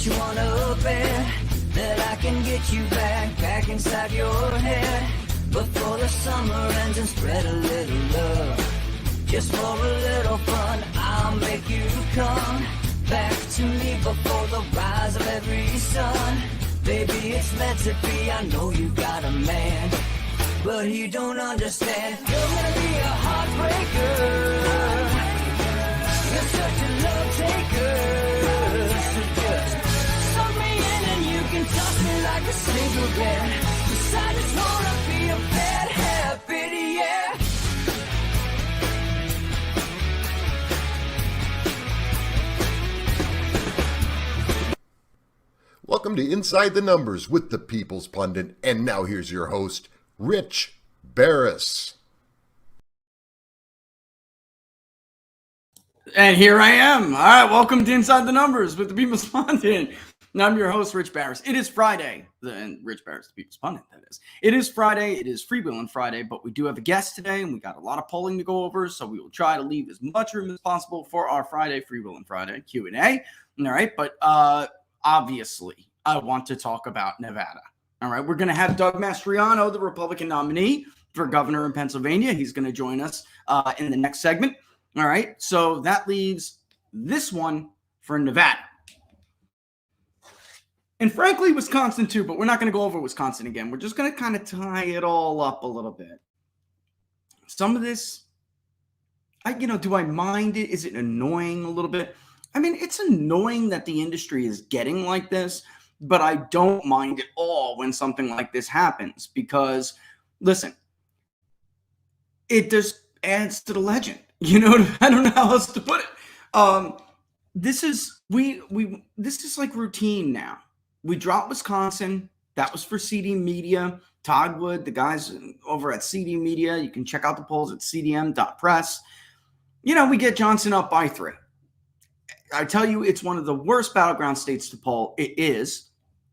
you wanna bet that I can get you back inside your head before the summer ends and spread a little love? Just for a little fun, I'll make you come back to me before the rise of every sun. Baby, it's meant to be, I know you got a man, but he don't understand. You're gonna be a heartbreaker. You're such a love taker. So just suck me in and you can toss me like a cigarette. 'Cause I just wanna be a bad habit, yeah. Welcome to Inside the Numbers with the People's Pundit. And now here's your host, Rich Barris. And here I am. All right, welcome to Inside the Numbers with the People's Pundit. And I'm your host, Rich Barris. It is Friday. And Rich Barris, the People's Pundit, that is. It is Friday. It is Freewheeling Friday, but we do have a guest today, and we got a lot of polling to go over, so we will try to leave as much room as possible for our Friday, Freewheeling Friday Q&A. All right, but obviously, I want to talk about Nevada. All right, we're going to have Doug Mastriano, the Republican nominee for governor in Pennsylvania. He's going to join us in the next segment. All right, so that leaves this one for Nevada. And frankly, Wisconsin too, but we're not going to go over Wisconsin again. We're just going to kind of tie it all up a little bit. Some of this, do I mind it? Is it annoying a little bit? I mean, it's annoying that the industry is getting like this, but I don't mind at all when something like this happens because, listen, it just adds to the legend. I don't know how else to put it. This is like routine now. We dropped Wisconsin. That was for CD Media. Todd Wood, the guys over at CD Media. You can check out the polls at cdm.press. We get Johnson up by 3. I tell you, it's one of the worst battleground states to poll. It is.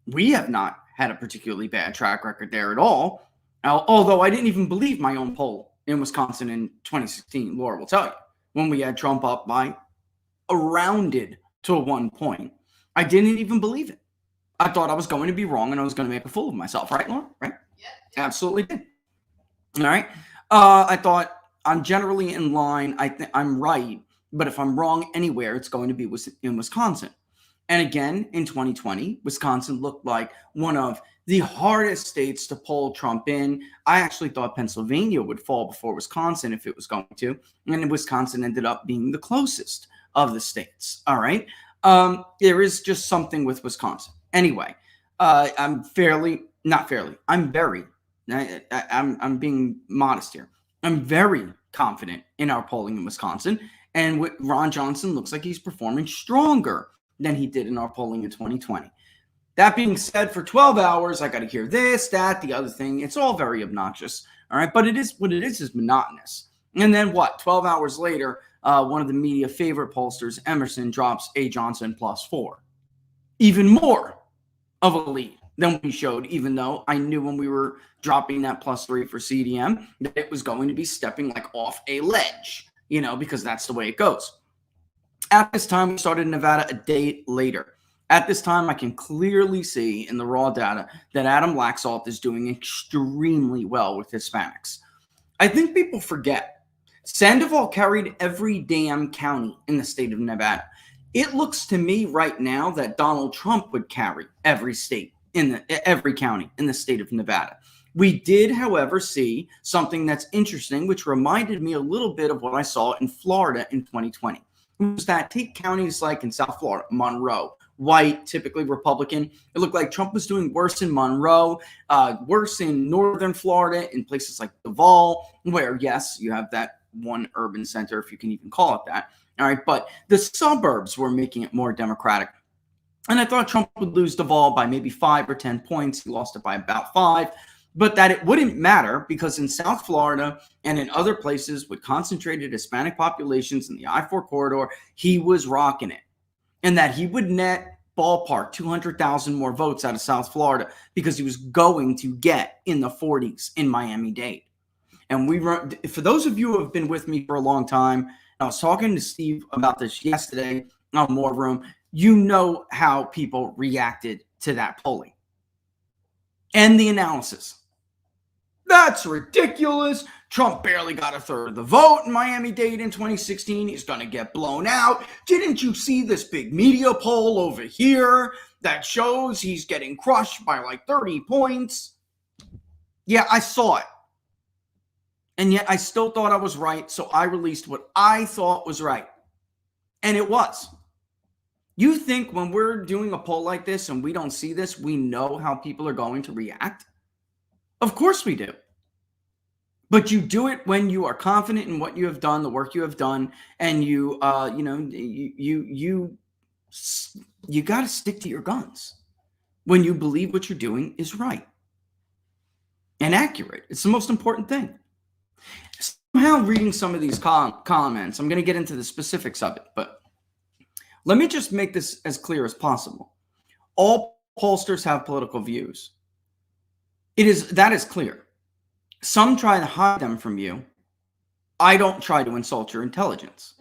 We have not had a particularly bad track record there at all. Although I didn't even believe my own poll in Wisconsin in 2016. Laura will tell you. When we had Trump up by rounded to 1 point. I didn't even believe it. I thought I was going to be wrong and I was going to make a fool of myself. Right, Laura? Right? Yeah. Absolutely did. All right. I thought I'm generally in line. I'm right. But if I'm wrong anywhere, it's going to be in Wisconsin. And again, in 2020, Wisconsin looked like one of the hardest states to poll Trump in. I actually thought Pennsylvania would fall before Wisconsin if it was going to. And Wisconsin ended up being the closest of the states. All right. There is just something with Wisconsin. Anyway, I'm being modest here. I'm very confident in our polling in Wisconsin. And Ron Johnson looks like he's performing stronger than he did in our polling in 2020. That being said, for 12 hours, I got to hear this, that, the other thing. It's all very obnoxious. All right. But what it is monotonous. And then 12 hours later, one of the media favorite pollsters, Emerson, drops A. Johnson +4. Even more of a lead than we showed, even though I knew when we were dropping that +3 for CDM that it was going to be stepping like off a ledge, because that's the way it goes. At this time, we started Nevada a day later. At this time, I can clearly see in the raw data that Adam Laxalt is doing extremely well with Hispanics. I think people forget Sandoval carried every damn county in the state of Nevada. It looks to me right now that Donald Trump would carry every county in the state of Nevada. We did, however, see something that's interesting, which reminded me a little bit of what I saw in Florida in 2020. It was that take counties like in South Florida, Monroe, white, typically Republican. It looked like Trump was doing worse in Monroe, worse in northern Florida, in places like Duval, where, yes, you have that one urban center, if you can even call it that. All right, but the suburbs were making it more Democratic. And I thought Trump would lose Duval by maybe 5 or 10 points. He lost it by about 5. But that it wouldn't matter because in South Florida and in other places with concentrated Hispanic populations in the I-4 corridor, he was rocking it. And that he would net ballpark 200,000 more votes out of South Florida because he was going to get in the 40s in Miami-Dade. And for those of you who have been with me for a long time, I was talking to Steve about this yesterday on War Room. you know how people reacted to that polling and the analysis. That's ridiculous. Trump barely got a third of the vote in Miami-Dade in 2016. He's going to get blown out. Didn't you see this big media poll over here that shows he's getting crushed by like 30 points? Yeah, I saw it. And yet I still thought I was right, so I released what I thought was right. And it was. You think when we're doing a poll like this and we don't see this, we know how people are going to react? Of course we do. But you do it when you are confident in what you have done, the work you have done, and you got to stick to your guns when you believe what you're doing is right and accurate. It's the most important thing. Somehow reading some of these comments, I'm going to get into the specifics of it, but let me just make this as clear as possible. All pollsters have political views. That is clear. Some try to hide them from you. I don't try to insult your intelligence.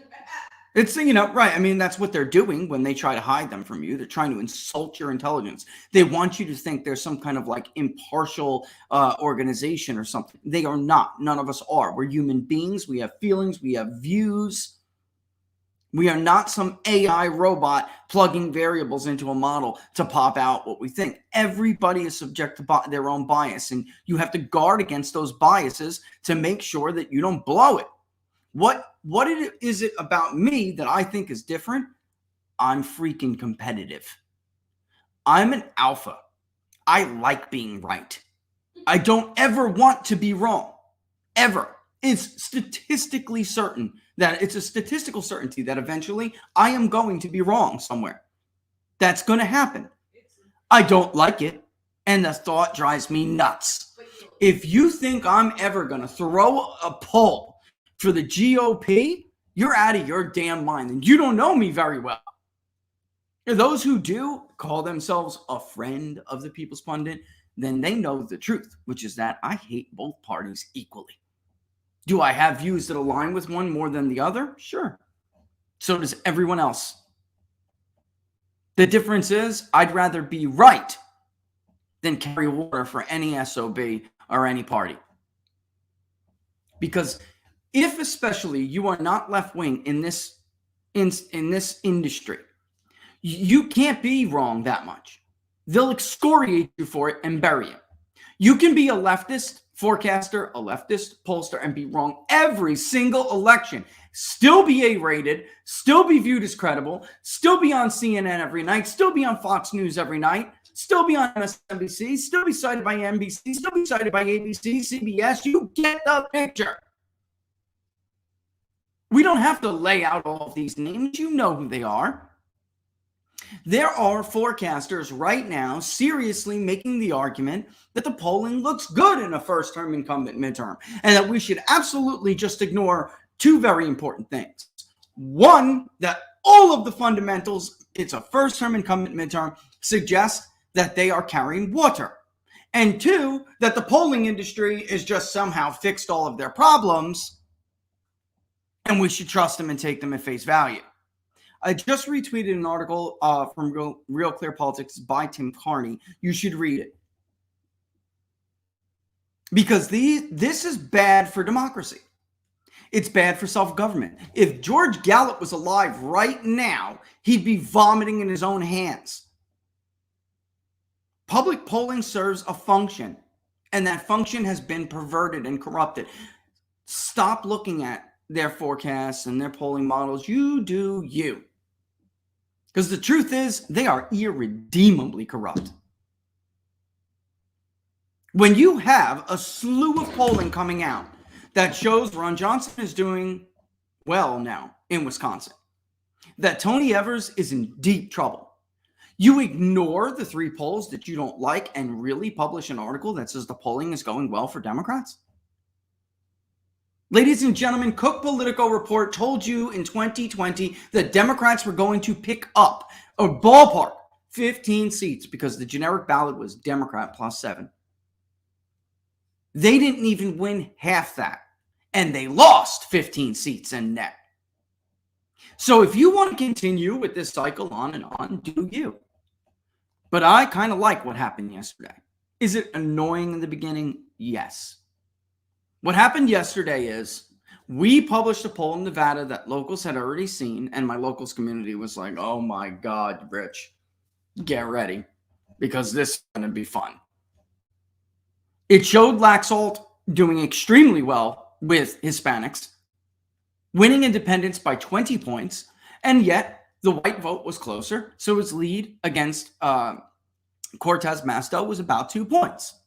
It's, right. I mean, that's what they're doing when they try to hide them from you. They're trying to insult your intelligence. They want you to think there's some kind of like impartial organization or something. They are not. None of us are. We're human beings. We have feelings. We have views. We are not some AI robot plugging variables into a model to pop out what we think. Everybody is subject to their own bias, and you have to guard against those biases to make sure that you don't blow it. What is it about me that I think is different? I'm freaking competitive. I'm an alpha. I like being right. I don't ever want to be wrong. Ever. It's statistically certain that it's a statistical certainty that eventually I am going to be wrong somewhere. That's going to happen. I don't like it, and the thought drives me nuts. If you think I'm ever going to throw a poll for the GOP, you're out of your damn mind, and you don't know me very well. Those who do call themselves a friend of the People's Pundit, then they know the truth, which is that I hate both parties equally. Do I have views that align with one more than the other? Sure. So does everyone else. The difference is I'd rather be right than carry water for any SOB or any party. Because if especially you are not left-wing in this industry, you can't be wrong that much. They'll excoriate you for it and bury you. You can be a leftist forecaster, a leftist pollster, and be wrong every single election. Still be A-rated, still be viewed as credible, still be on CNN every night, still be on Fox News every night, still be on MSNBC, still be cited by NBC, still be cited by ABC, CBS. You get the picture. We don't have to lay out all of these names. You know who they are. There are forecasters right now seriously making the argument that the polling looks good in a first-term incumbent midterm, and that we should absolutely just ignore two very important things. One, that all of the fundamentals, it's a first-term incumbent midterm, suggest that they are carrying water. And two, that the polling industry is just somehow fixed all of their problems, and we should trust them and take them at face value. I just retweeted an article from Real Clear Politics by Tim Carney. You should read it. Because this is bad for democracy. It's bad for self-government. If George Gallup was alive right now, he'd be vomiting in his own hands. Public polling serves a function, and that function has been perverted and corrupted. Stop looking at their forecasts and their polling models. You do you. Because the truth is, they are irredeemably corrupt. When you have a slew of polling coming out that shows Ron Johnson is doing well now in Wisconsin, that Tony Evers is in deep trouble, you ignore the three polls that you don't like and really publish an article that says the polling is going well for Democrats? Ladies and gentlemen, Cook Politico Report told you in 2020 that Democrats were going to pick up a ballpark 15 seats because the generic ballot was Democrat plus 7. They didn't even win half that, and they lost 15 seats in net. So if you want to continue with this cycle on and on, do you. But I kind of like what happened yesterday. Is it annoying in the beginning? Yes. What happened yesterday is we published a poll in Nevada that locals had already seen, and my locals community was like, oh my God, Rich, get ready, because this is going to be fun. It showed Laxalt doing extremely well with Hispanics, winning independents by 20 points, and yet the white vote was closer, so his lead against Cortez Masto was about 2 points.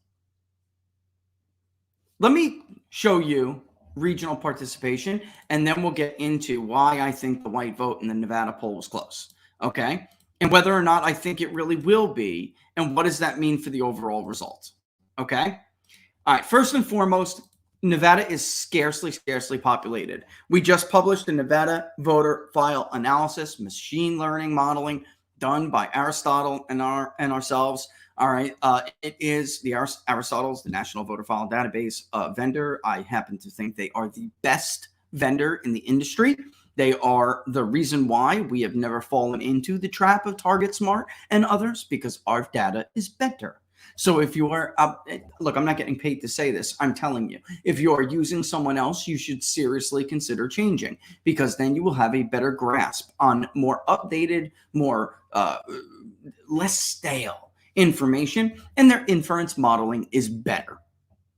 Let me show you regional participation, and then we'll get into why I think the white vote in the Nevada poll was close, okay? And whether or not I think it really will be, and what does that mean for the overall result, okay? All right, first and foremost, Nevada is scarcely populated. We just published a Nevada voter file analysis, machine learning modeling done by Aristotle and ourselves. All right, it is the Aristotle's the National Voter File Database vendor. I happen to think they are the best vendor in the industry. They are the reason why we have never fallen into the trap of Target Smart and others, because our data is better. So if you are, look, I'm not getting paid to say this. I'm telling you, if you are using someone else, you should seriously consider changing, because then you will have a better grasp on more updated, more less stale information, and their inference modeling is better,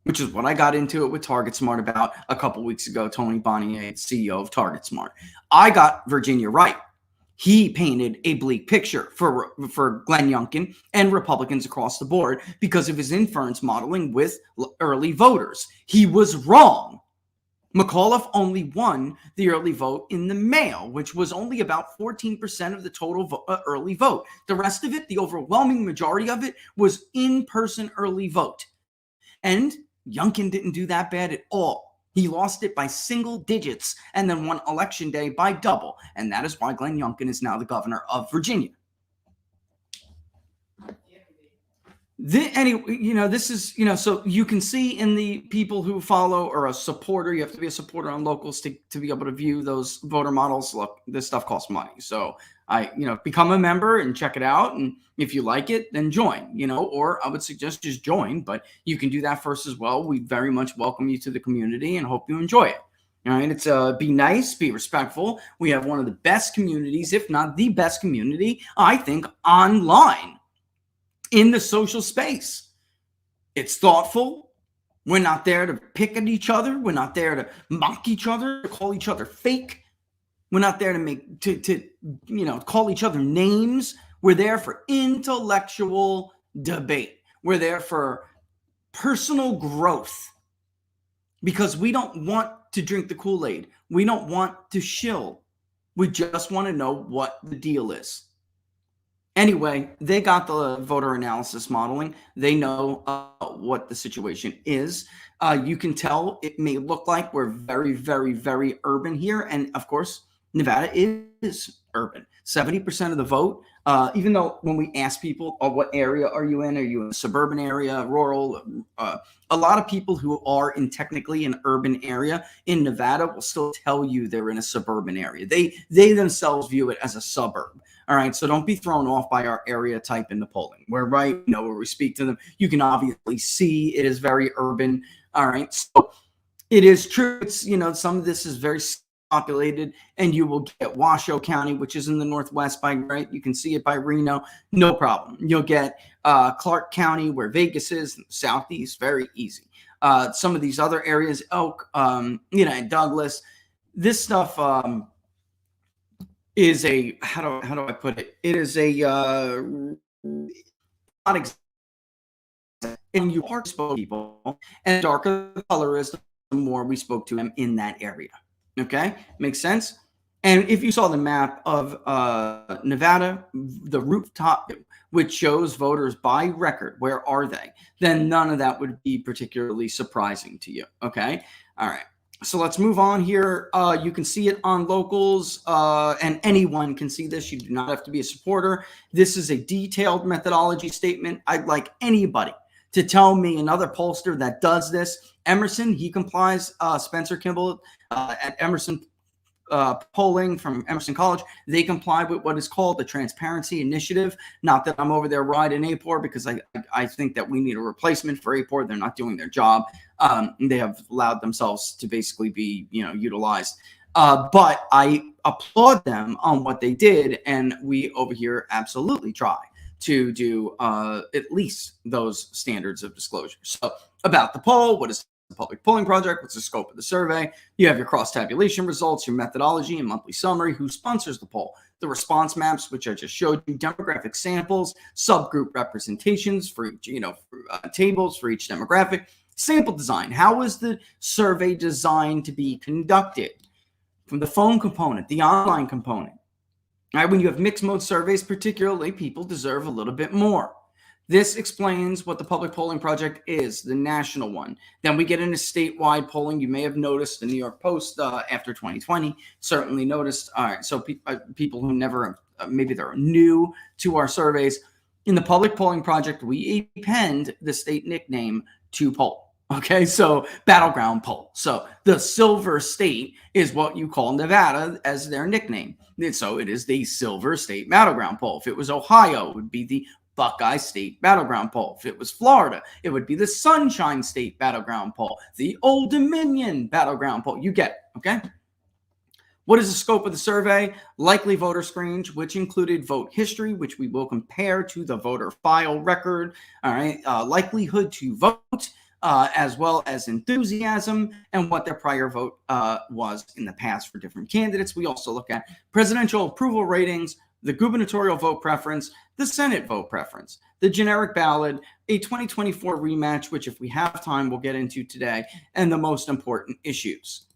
which is what I got into it with Target Smart about a couple weeks ago. Tony Bonnier, CEO of Target Smart. I got Virginia right. He painted a bleak picture for Glenn Youngkin and Republicans across the board because of his inference modeling with early voters. He was wrong. McAuliffe only won the early vote in the mail, which was only about 14% of the total early vote. The rest of it, the overwhelming majority of it, was in-person early vote. And Youngkin didn't do that bad at all. He lost it by single digits and then won election day by double. And that is why Glenn Youngkin is now the governor of Virginia. This is, so you can see in the people who follow or a supporter, you have to be a supporter on locals to be able to view those voter models. Look, this stuff costs money. So become a member and check it out. And if you like it, then join, or I would suggest just join, but you can do that first as well. We very much welcome you to the community and hope you enjoy it. All right. It's be nice, be respectful. We have one of the best communities, if not the best community, I think, online in the social space. It's thoughtful. We're not there to pick at each other. We're not there to mock each other, to call each other fake. We're not there to call each other names. We're there for intellectual debate. We're there for personal growth, because we don't want to drink the Kool-Aid. We don't want to shill. We just want to know what the deal is. Anyway, they got the voter analysis modeling. They know what the situation is. You can tell it may look like we're very, very, very urban here. And of course, Nevada is urban. 70% of the vote, even though when we ask people, what area are you in? Are you in a suburban area, rural? A lot of people who are in technically an urban area in Nevada will still tell you they're in a suburban area. They themselves view it as a suburb. All right, so don't be thrown off by our area type in the polling. We're right, where we speak to them. You can obviously see it is very urban. All right, so it is true. It's, some of this is very populated, and you will get Washoe County, which is in the northwest you can see it by Reno, no problem. You'll get Clark County, where Vegas is, southeast, very easy. Some of these other areas, Oak, and Douglas, this stuff is a, how do I put it? It is a not exactly. And you are spoke to people, and darker the color is, the more we spoke to them in that area. Okay, makes sense. And if you saw the map of Nevada, the rooftop, which shows voters by record, where are they? Then none of that would be particularly surprising to you. Okay, all right. So let's move on here. You can see it on locals, and anyone can see this. You do not have to be a supporter. This is a detailed methodology statement. I'd like anybody to tell me another pollster that does this. Emerson, he complies. Spencer Kimball at Emerson polling from Emerson College. They comply with what is called the Transparency Initiative. Not that I'm over there riding APOR, because I think that we need a replacement for APOR. They're not doing their job. They have allowed themselves to basically be, utilized. But I applaud them on what they did, and we over here absolutely try to do at least those standards of disclosure. So about the poll, what is the public polling project? What's the scope of the survey? You have your cross-tabulation results, your methodology and monthly summary, who sponsors the poll, the response maps, which I just showed you, demographic samples, subgroup representations for each, tables for each demographic, sample design. How is the survey designed to be conducted? From the phone component, the online component. All right, when you have mixed mode surveys, particularly, people deserve a little bit more. This explains what the public polling project is, the national one. Then we get into statewide polling. You may have noticed the New York Post after 2020 certainly noticed. All right, so people who never, maybe they're new to our surveys. In the public polling project, we append the state nickname to poll. Okay, so Battleground Poll. So the Silver State is what you call Nevada as their nickname. And so it is the Silver State Battleground Poll. If it was Ohio, it would be the Buckeye State Battleground Poll. If it was Florida, it would be the Sunshine State Battleground Poll, the Old Dominion Battleground Poll. You get it, okay? What is the scope of the survey? Likely voter screens, which included vote history, which we will compare to the voter file record. All right, likelihood to vote, as well as enthusiasm and what their prior vote was in the past for different candidates. We also look at presidential approval ratings, the gubernatorial vote preference, the Senate vote preference, the generic ballot, a 2024 rematch, which if we have time, we'll get into today, and the most important issues.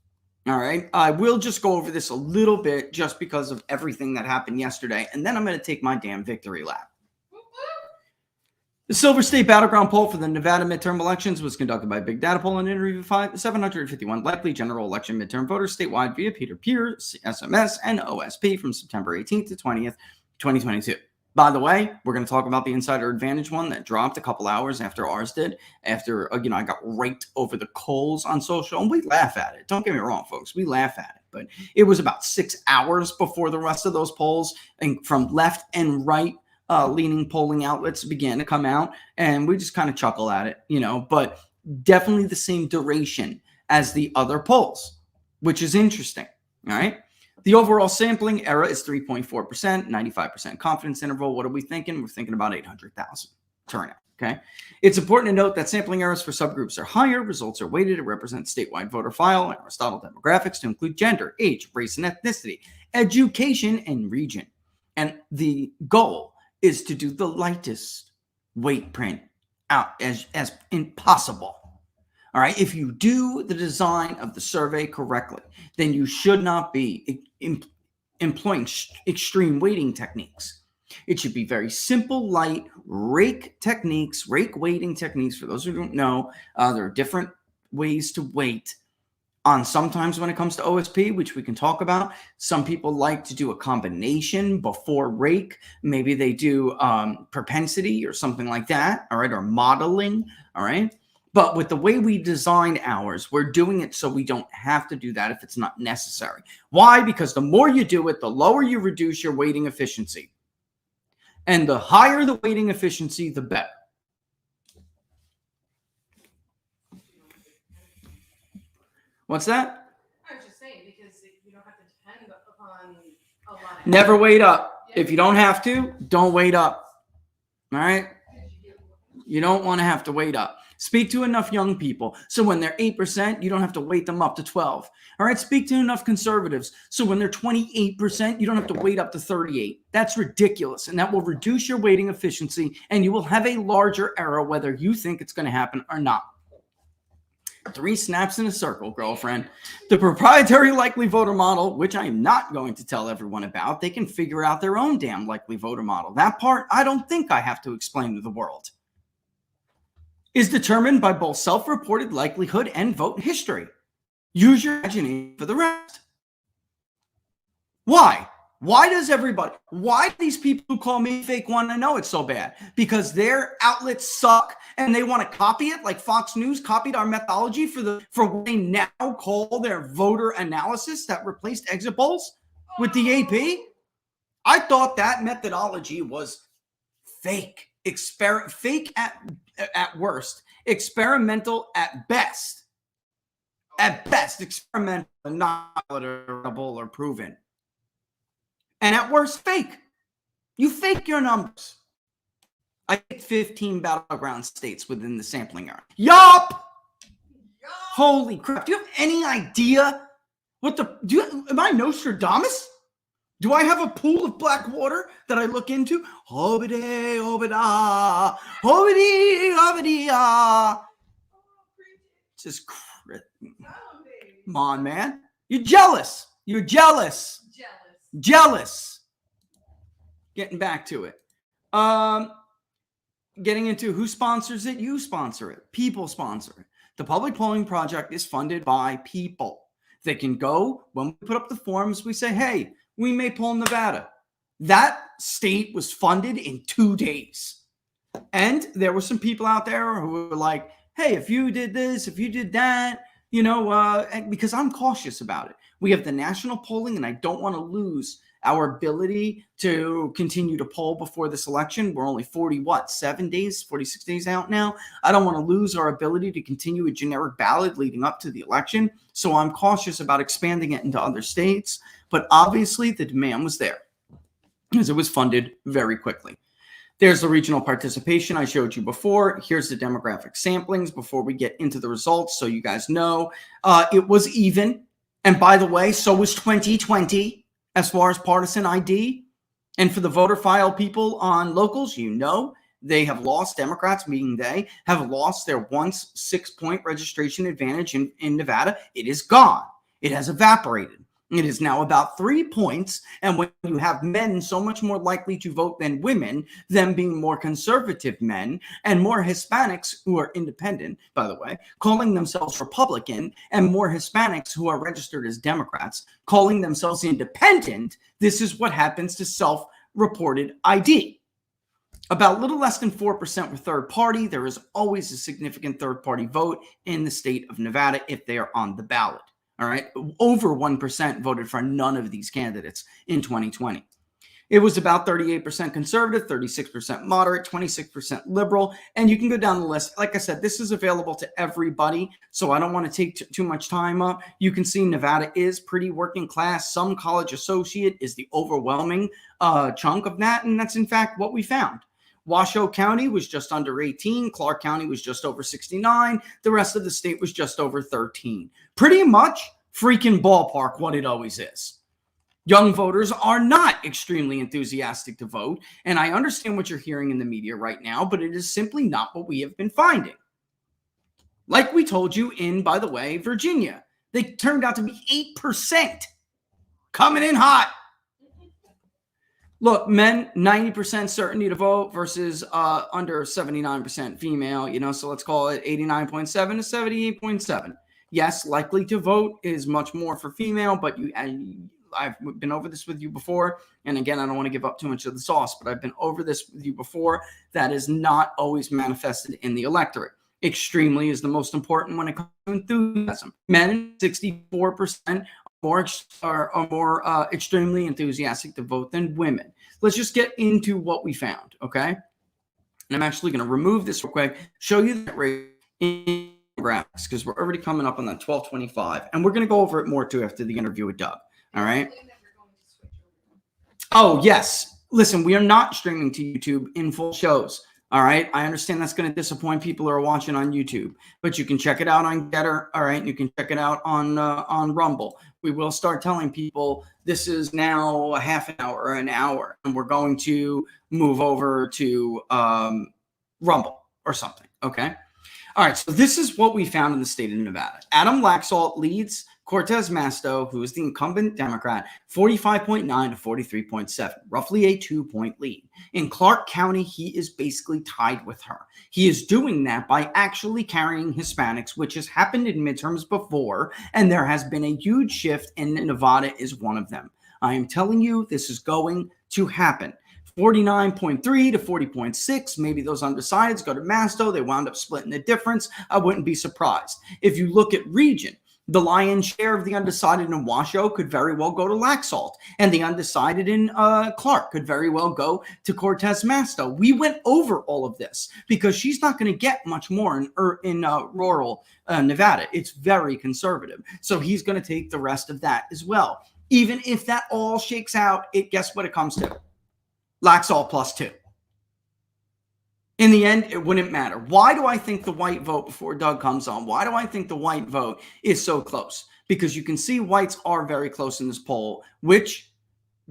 All right, I will just go over this a little bit just because of everything that happened yesterday, and then I'm going to take my damn victory lap. The Silver State Battleground Poll for the Nevada midterm elections was conducted by Big Data Poll and interviewed 751 likely general election midterm voters statewide via peer-to-peer, SMS, and OSP from September 18th to 20th, 2022. By the way, we're going to talk about the Insider Advantage one that dropped a couple hours after ours did. After, I got raked over the coals on social, and we laugh at it. Don't get me wrong, folks. We laugh at it. But it was about 6 hours before the rest of those polls, and from left and right leaning polling outlets began to come out, and we just kind of chuckle at it, but definitely the same duration as the other polls, which is interesting. All right. The overall sampling error is 3.4%, 95% confidence interval. What are we thinking? We're thinking about 800,000 turnout. Okay. It's important to note that sampling errors for subgroups are higher. Results are weighted to represent statewide voter file and Aristotle demographics to include gender, age, race and ethnicity, education, and region. And the goal is to do the lightest weight print out as possible. All right. If you do the design of the survey correctly, then you should not be employing extreme weighting techniques. It should be very simple, light rake weighting techniques. For those who don't know, there are different ways to weight on sometimes when it comes to OSP, which we can talk about. Some people like to do a combination before rake. Maybe they do propensity or something like that. All right. Or modeling. All right. But with the way we designed ours, we're doing it so we don't have to do that if it's not necessary. Why? Because the more you do it, the lower you reduce your weighting efficiency. And the higher the weighting efficiency, the better. What's that? I was just saying, because you don't have to depend upon a lot of... Never wait up. If you don't have to, don't wait up. All right? You don't want to have to wait up. Speak to enough young people, so when they're 8%, you don't have to wait them up to 12. All right, speak to enough conservatives, so when they're 28%, you don't have to wait up to 38. That's ridiculous, and that will reduce your weighting efficiency, and you will have a larger error whether you think it's going to happen or not. 3 snaps in a circle, girlfriend. The proprietary likely voter model, which I am not going to tell everyone about, they can figure out their own damn likely voter model. That part, I don't think I have to explain to the world. Is determined by both self-reported likelihood and vote history. Use your imagination for the rest. Why? Why do these people who call me fake want to know it's so bad? Because their outlets suck and they want to copy it, like Fox News copied our methodology for what they now call their voter analysis that replaced exit polls with the AP. I thought that methodology was fake, fake at worst, experimental at best. At best, experimental and not validable or proven. And at worst, fake. You fake your numbers. I picked 15 battleground states within the sampling area. Yup! Holy crap. Do you have any idea am I Nostradamus? Do I have a pool of black water that I look into? Hobide, hobida, hobidi, hobidi, just come on, man. You're jealous. You're jealous. Jealous. Getting back to it. Getting into who sponsors it. You sponsor it. People sponsor it. The Public Polling Project is funded by people. They can go, when we put up the forms, we say, hey, we may poll Nevada. That state was funded in 2 days. And there were some people out there who were like, hey, if you did this, if you did that, because I'm cautious about it. We have the national polling, and I don't want to lose our ability to continue to poll before this election. We're only 46 days out now. I don't want to lose our ability to continue a generic ballot leading up to the election. So I'm cautious about expanding it into other states. But obviously the demand was there because it was funded very quickly. There's the regional participation I showed you before. Here's the demographic samplings before we get into the results, so you guys know. It was even. And by the way, so was 2020 as far as partisan ID. And for the voter file people on locals, they have lost, Democrats, meaning they, have lost their once 6-point registration advantage in Nevada. It is gone. It has evaporated. It is now about 3 points. And when you have men so much more likely to vote than women, them being more conservative men, and more Hispanics who are independent, by the way, calling themselves Republican, and more Hispanics who are registered as Democrats, calling themselves independent, this is what happens to self-reported ID. About a little less than 4% were third party. There is always a significant third party vote in the state of Nevada if they are on the ballot. All right. Over 1% voted for none of these candidates in 2020. It was about 38% conservative, 36% moderate, 26% liberal. And you can go down the list. Like I said, this is available to everybody, so I don't want to take too much time up. You can see Nevada is pretty working class. Some college associate is the overwhelming chunk of that. And that's, in fact, what we found. Washoe County was just under 18. Clark County was just over 69. The rest of the state was just over 13. Pretty much freaking ballpark what it always is. Young voters are not extremely enthusiastic to vote, and I understand what you're hearing in the media right now, but it is simply not what we have been finding. Like we told you in, by the way, Virginia, they turned out to be 8%, coming in hot. Look, men, 90% certainty to vote versus under 79% female, so let's call it 89.7 to 78.7. Yes, likely to vote is much more for female, but I've been over this with you before. And again, I don't want to give up too much of the sauce, but I've been over this with you before. That is not always manifested in the electorate. Extremely is the most important when it comes to enthusiasm. Men, 64% are more extremely enthusiastic to vote than women. Let's just get into what we found, okay? And I'm actually going to remove this real quick, show you that rate in graphics, because we're already coming up on that 1225, and we're going to go over it more too after the interview with Doug, all right? Oh, yes. Listen, we are not streaming to YouTube in full shows. All right. I understand that's going to disappoint people who are watching on YouTube, but you can check it out on Getter. All right. You can check it out on Rumble. We will start telling people this is now a half an hour or an hour, and we're going to move over to Rumble or something. Okay. All right. So this is what we found in the state of Nevada. Adam Laxalt leads Cortez Masto, who is the incumbent Democrat, 45.9 to 43.7, roughly a 2-point lead. In Clark County, he is basically tied with her. He is doing that by actually carrying Hispanics, which has happened in midterms before, and there has been a huge shift, and Nevada is one of them. I am telling you, this is going to happen. 49.3 to 40.6. Maybe those undecideds go to Masto. They wound up splitting the difference. I wouldn't be surprised. If you look at region, the lion's share of the undecided in Washoe could very well go to Laxalt, and the undecided in Clark could very well go to Cortez Masto. We went over all of this because she's not going to get much more in rural Nevada. It's very conservative. So he's going to take the rest of that as well. Even if that all shakes out, guess what it comes to? Laxalt +2. In the end, it wouldn't matter. Why do I think the white vote, before Doug comes on, why do I think the white vote is so close? Because you can see whites are very close in this poll, which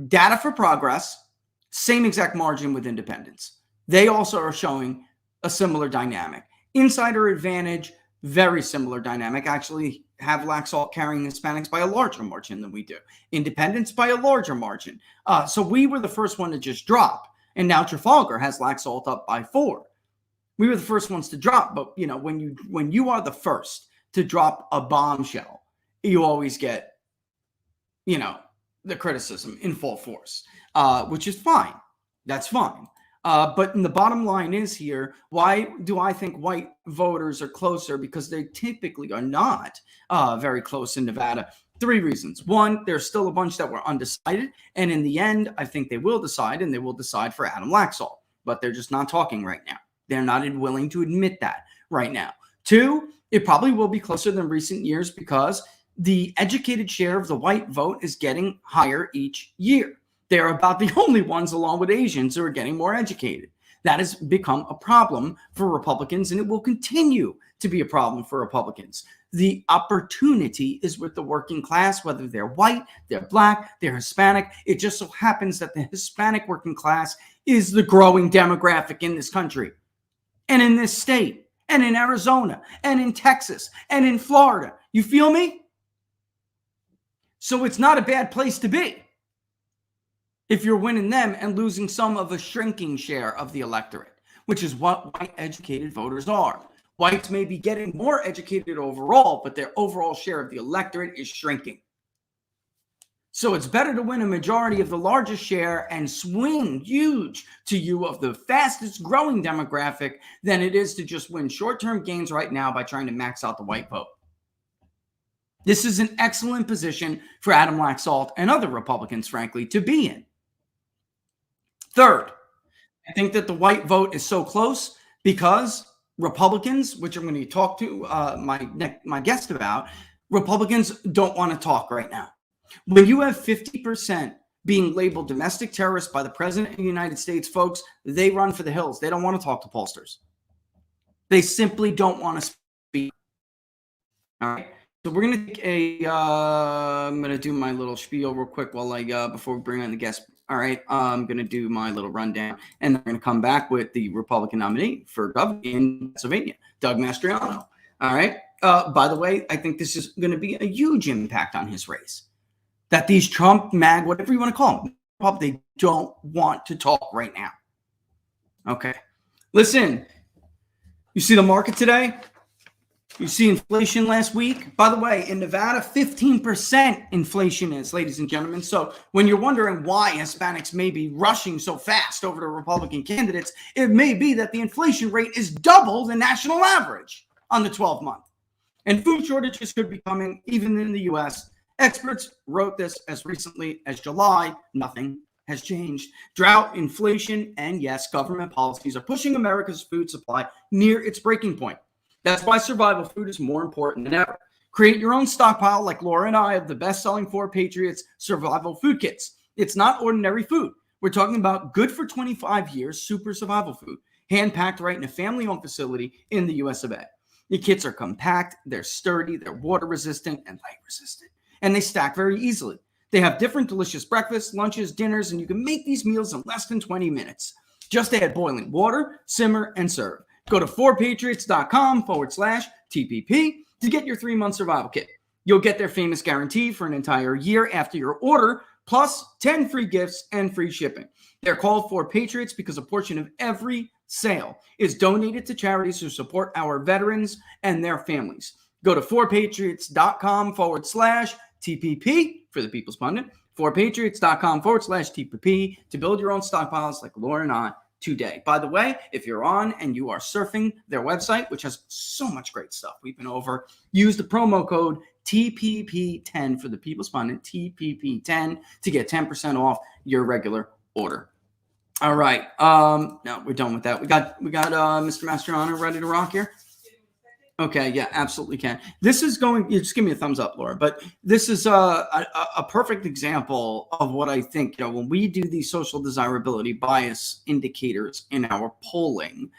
Data for Progress, same exact margin with independents. They also are showing a similar dynamic. Insider Advantage, very similar dynamic. Actually have Laxalt carrying Hispanics by a larger margin than we do. Independents by a larger margin. So we were the first one to just drop. And now Trafalgar has Laxalt up by 4. We were the first ones to drop. But, you know, when you are the first to drop a bombshell, you always get, you know, the criticism in full force, which is fine. That's fine. But the bottom line is here, why do I think white voters are closer? Because they typically are not very close in Nevada. 3 reasons. 1, there's still a bunch that were undecided. And in the end, I think they will decide, and they will decide for Adam Laxalt. But they're just not talking right now. They're not willing to admit that right now. 2, it probably will be closer than recent years because the educated share of the white vote is getting higher each year. They're about the only ones, along with Asians, who are getting more educated. That has become a problem for Republicans, and it will continue to be a problem for Republicans. The opportunity is with the working class, whether they're white, they're black, they're Hispanic. It just so happens that the Hispanic working class is the growing demographic in this country and in this state and in Arizona and in Texas and in Florida. You feel me? So it's not a bad place to be if you're winning them and losing some of a shrinking share of the electorate, which is what white educated voters are. Whites may be getting more educated overall, but their overall share of the electorate is shrinking. So it's better to win a majority of the largest share and swing huge to you of the fastest growing demographic than it is to just win short-term gains right now by trying to max out the white vote. This is an excellent position for Adam Laxalt and other Republicans, frankly, to be in. Third, I think that the white vote is so close because Republicans, which I'm going to talk to my guest about, Republicans don't want to talk right now. When you have 50% being labeled domestic terrorists by the President of the United States, folks, they run for the hills. They don't want to talk to pollsters. They simply don't want to speak. All right. So we're going to take I'm going to do my little spiel real quick while before we bring on the guest. All right, I'm going to do my little rundown, and I'm going to come back with the Republican nominee for governor in Pennsylvania, Doug Mastriano. All right. By the way, I think this is going to be a huge impact on his race. That these Trump, MAG, whatever you want to call them, they don't want to talk right now. Okay. Listen, you see the market today? You see inflation last week. By the way, in Nevada, 15% inflation is, ladies and gentlemen. So when you're wondering why Hispanics may be rushing so fast over to Republican candidates, it may be that the inflation rate is double the national average on the 12-month. And food shortages could be coming even in the U.S. Experts wrote this as recently as July. Nothing has changed. Drought, inflation, and yes, government policies are pushing America's food supply near its breaking point. That's why survival food is more important than ever. Create your own stockpile like Laura and I of the best-selling 4 Patriots survival food kits. It's not ordinary food. We're talking about good for 25 years super survival food, hand-packed right in a family-owned facility in the US of A. The kits are compact, they're sturdy, they're water-resistant and light-resistant, and they stack very easily. They have different delicious breakfasts, lunches, dinners, and you can make these meals in less than 20 minutes. Just add boiling water, simmer, and serve. Go to 4patriots.com/TPP to get your 3-month survival kit. You'll get their famous guarantee for an entire year after your order, plus 10 free gifts and free shipping. They're called 4 Patriots because a portion of every sale is donated to charities who support our veterans and their families. Go to 4patriots.com/TPP for the People's Pundit, forpatriots.com/TPP to build your own stockpiles like Laura and I today. By the way, if you're on and you are surfing their website, which has so much great stuff we've been over, use the promo code TPP10 for the People's Pundit, TPP10, to get 10% off your regular order. All right. No, we're done with that. We got Mr. Mastriano ready to rock here. Okay, yeah, absolutely can. This is going, you just give me a thumbs up, Laura, but this is a perfect example of what I think, when we do these social desirability bias indicators in our polling,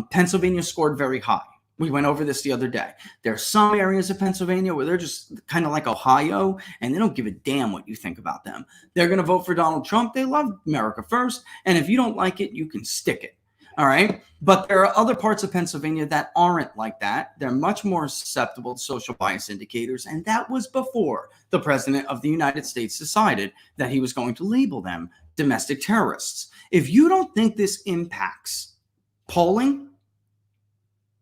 Pennsylvania scored very high. We went over this the other day. There are some areas of Pennsylvania where they're just kind of like Ohio, and they don't give a damn what you think about them. They're going to vote for Donald Trump. They love America first, and if you don't like it, you can stick it. All right. But there are other parts of Pennsylvania that aren't like that. They're much more susceptible to social bias indicators. And that was before the president of the United States decided that he was going to label them domestic terrorists. If you don't think this impacts polling,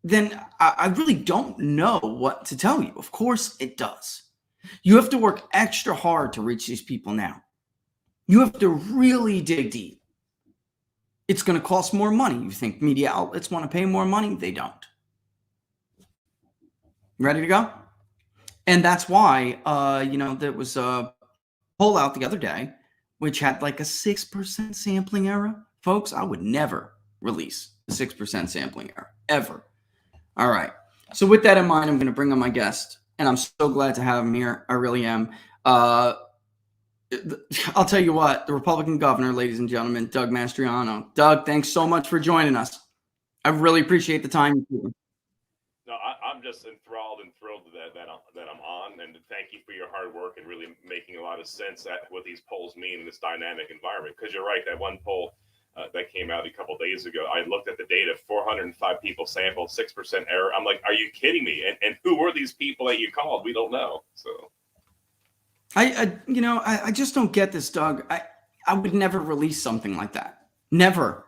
then I really don't know what to tell you. Of course it does. You have to work extra hard to reach these people now. You have to really dig deep. It's going to cost more money. You think media outlets want to pay more money? They don't. Ready to go? And that's why, there was a poll out the other day, which had like a 6% sampling error. Folks, I would never release a 6% sampling error, ever. All right. So with that in mind, I'm going to bring on my guest, and I'm so glad to have him here. I really am. I'll tell you what, the Republican governor, ladies and gentlemen, Doug Mastriano. Doug, thanks so much for joining us. I really appreciate the time. No, I'm just enthralled and thrilled that I'm on, and thank you for your hard work and really making a lot of sense at what these polls mean in this dynamic environment. Because you're right, that one poll that came out a couple days ago, I looked at the data, 405 people sampled, 6% error. I'm like, are you kidding me? And who were these people that you called? We don't know. So. I just don't get this, Doug. I would never release something like that. Never.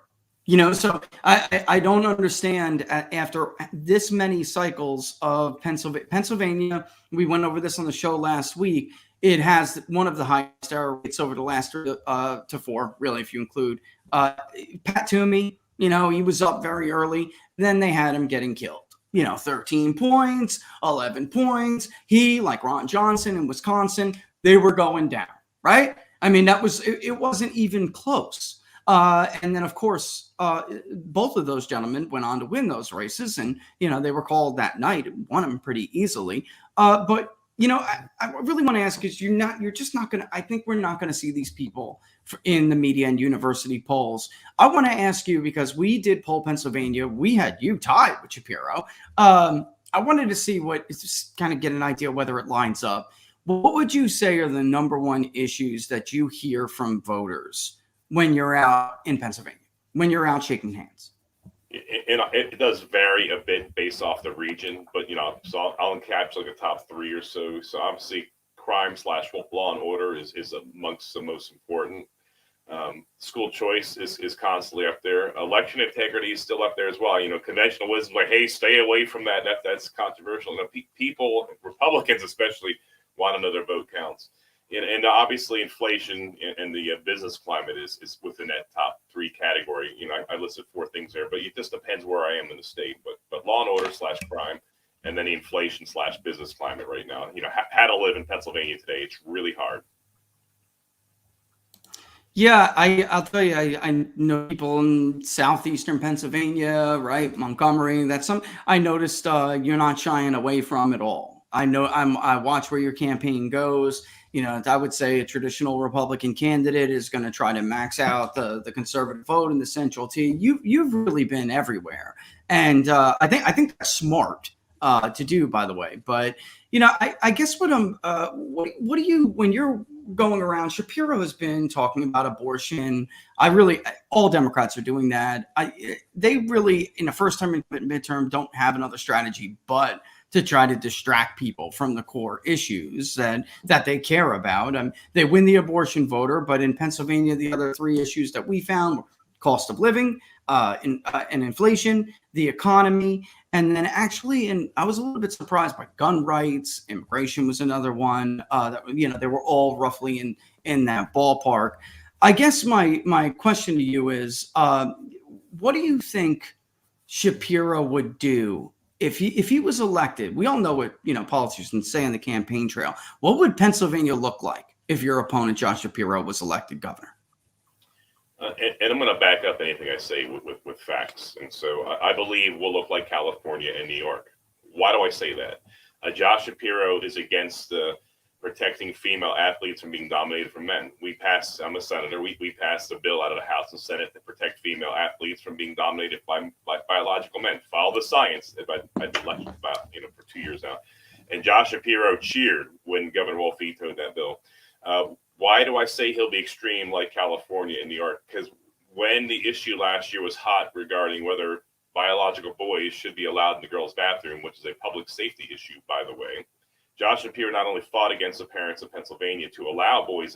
So I don't understand after this many cycles of Pennsylvania, we went over this on the show last week. It has one of the highest error rates over the last to four, really, if you include Pat Toomey. He was up very early. Then they had him getting killed. 13 points, 11 points. He, like Ron Johnson in Wisconsin, they were going down, right? I mean, it wasn't even close. And then, of course, both of those gentlemen went on to win those races, and, they were called that night, won them pretty easily. But I really want to ask is you're just not going to, I think we're not going to see these people in the media and university polls. I want to ask you, because we did poll Pennsylvania. We had you tied with Shapiro. I wanted to see just kind of get an idea whether it lines up. What would you say are the number one issues that you hear from voters when you're out in Pennsylvania, when you're out shaking hands? It does vary a bit based off the region, but so I'll encapsulate the top three or so. So obviously, crime/law and order is amongst the most important. School choice is constantly up there. Election integrity is still up there as well. Conventional wisdom, like, hey, stay away from that. That's controversial. People, Republicans especially, want to know their vote counts. And obviously, inflation and the business climate is within that top three category. I listed four things there, but it just depends where I am in the state. But law and order/crime, and then the inflation/business climate right now. How to live in Pennsylvania today, it's really hard. Yeah, I'll tell you, I know people in southeastern Pennsylvania, right? Montgomery. I noticed you're not shying away from at all. I watch where your campaign goes. I would say a traditional Republican candidate is going to try to max out the conservative vote in the Central T. You've really been everywhere, and I think that's smart to do, by the way. But I guess what do you, when you're going around? Shapiro has been talking about abortion. All Democrats are doing that. They really, in the first term and midterm, don't have another strategy but to try to distract people from the core issues that they care about. They win the abortion voter, but in Pennsylvania, the other three issues that we found were cost of living, and inflation, the economy, And then actually, and I was a little bit surprised by gun rights, immigration was another one. They were all roughly in that ballpark. I guess my question to you is, what do you think Shapiro would do if he was elected? We all know what politicians say on the campaign trail. What would Pennsylvania look like if your opponent Josh Shapiro was elected governor? And I'm going to back up anything I say with facts. And so I believe we'll look like California and New York. Why do I say that? Josh Shapiro is against protecting female athletes from being dominated from men. I'm a senator. We passed a bill out of the House and Senate to protect female athletes from being dominated by biological men. Follow the science. I've been elected for 2 years now. And Josh Shapiro cheered when Governor Wolf vetoed that bill. Why do I say he'll be extreme like California and New York? Because when the issue last year was hot regarding whether biological boys should be allowed in the girls' bathroom, which is a public safety issue, by the way, Josh Shapiro not only fought against the parents of Pennsylvania to allow boys